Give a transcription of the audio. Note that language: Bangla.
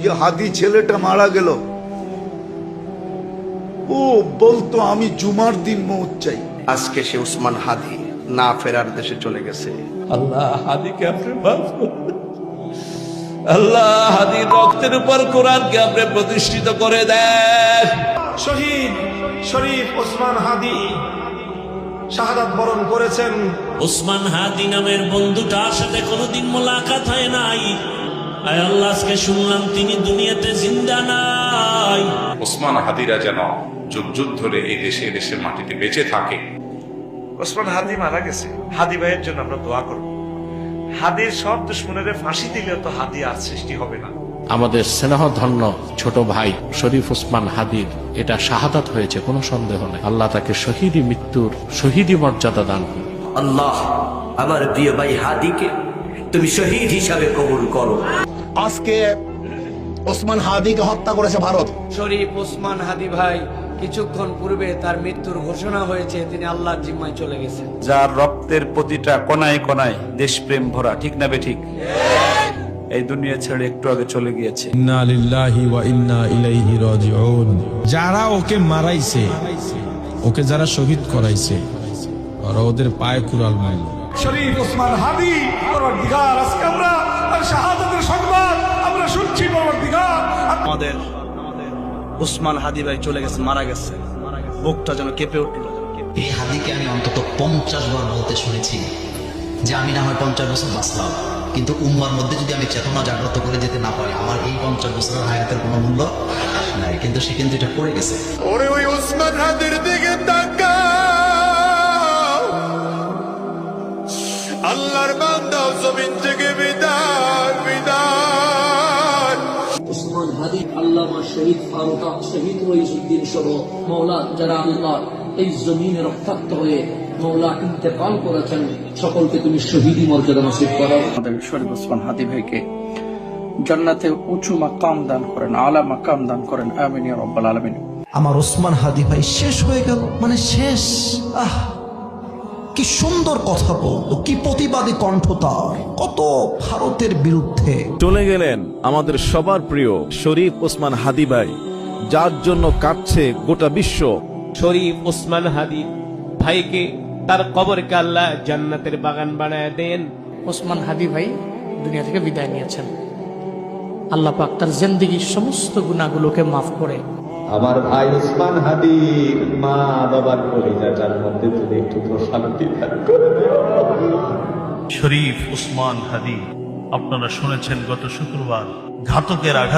যে হাদি ছেলেটা মারা গেল, ও বলতো আমি জুমার দিন মৌত চাই। আজকে সে উসমান হাদি না ফেরার দেশে চলে গেছে। আল্লাহ হাদিকে আপনি মাফ করুন। আল্লাহ হাদির রক্তের উপর কোরআনকে আপনি প্রতিষ্ঠিত করে দেন। শহীদ শরীফ ওসমান হাদি শাহাদাত বরণ করেছেন। ওসমান হাদি নামের বন্ধুটার সাথে কোনোদিন মোলাকাত হয় নাই। আয় আল্লাহ, আজকে শুনলাম তিনি দুনিয়াতে জিন্দা নাই। ওসমান হাদিরা যেন যুগ যুগ ধরে এই দেশের মাটিতে বেঁচে থাকে। ওসমান হাদি মারা গেছে, হাদি ভাইয়ের জন্য আমরা দোয়া করব। হাদির সব দুশ্মনের ফাঁসি দিলেও তো হাদি আর সৃষ্টি হবে না। আমাদের স্নেহধন্য ছোট ভাই শরীফ ওসমান হাদির এটা শাহাদাত হয়েছে, কোনো সন্দেহ নেই। আল্লাহ তাকে শহীদি মৃত্যুর শহীদি মর্যাদা দান করুন। আল্লাহ আমার প্রিয় ভাই হাদিকে তুমি শহীদ হিসাবে কবুল করো। আজকে ওসমান হাদিকে হত্যা করেছে ভারত। শরীফ ওসমান হাদি ভাই কিছুক্ষণ পূর্বে তার মৃত্যুর ঘোষণা হয়েছে, তিনি আল্লাহর জিম্মায় চলে গেছেন। যার রক্তের প্রতিটা কণায় কণায় দেশপ্রেম ভরা, ঠিক না বেঠিক? এই দুনিয়া ছেড়ে একটু আগে চলে গিয়েছে। ইন্না লিল্লাহি ওয়া ইন্না ইলাইহি রাজিউন। যারা ওকে মারাইছে, ওকে যারা শহীদ করাইছে, ওরা ওদের পায়ে কুড়াল মারল। শরীফ ওসমান হাদি পরবর্তীকার আজকে আমরা তার শাহাদাতের সংবাদ আমরা শুনছি। পরবর্তীকার আমাদের উসমান হাদি ভাই চলে গেছে, মারা গেছে, বুকটা যেন কেঁপে উঠল। এই হাদিকে আমি অন্তত 50 বার বলতে শুনেছি যে আমি না হয় 50 বছর বাঁচলাম, কিন্তু উম্মার মধ্যে যদি আমি চেতনা জাগ্রত করে যেতে না পারি, আমার এই 50 বছরের হায়াতের কোনো মূল্য নাই। কিন্তু সে কিন্তু এটা করে গেছে। ওরে ওই ওসমান হাদির দিকে তাকাও, আল্লাহর বান্দা জমিন থেকে বিদায় বিদায়। ওসমান হাদি, আল্লামা শহীদ ফারুক, শহীদ রইসুদ্দিন সহ মওলা যারা আল্লাহ এই জমিনে রক্তাক্ত হয়ে মওলা ইন্তেকাল করেছেন, সকলকে তুমি শহীদি মর্যাদা নসিব করো। আমাদের শরীফ ওসমান হাদি ভাইকে জান্নাতে উঁচু মাকাম দান করেন, আলা মাকাম দান করেন, আমিন ইয়া রাব্বাল আলামিন। আমার ওসমান হাদি ভাই শেষ হয়ে গেল, মানে শেষ। কি সুন্দর কথা বলতো, কি প্রতিবাদী কণ্ঠ তার, কত ভারতের বিরুদ্ধে। চলে গেলেন আমাদের সবার প্রিয় শরীফ ওসমান হাদি ভাই, যার জন্য কাঁদছে গোটা বিশ্ব। শরীফ ওসমান হাদি ভাইকে তার কবরকে আল্লাহ জান্নাতের বাগান বানায় দেন। ওসমান হাদি ভাই দুনিয়া থেকে বিদায় নিয়েছেন। আল্লাহ পাক তার জিন্দেগীর সমস্ত গুনাহগুলোকে মাফ করে আমার ভাই ওসমান হাদির মা বাবার কলিজাটার মধ্যে তুমি একটু প্রশান্তি দান করে দিও। শরীফ ওসমান হাদি আপনারা শুনেছেন গত শুক্রবার ঘাতকের আঘাত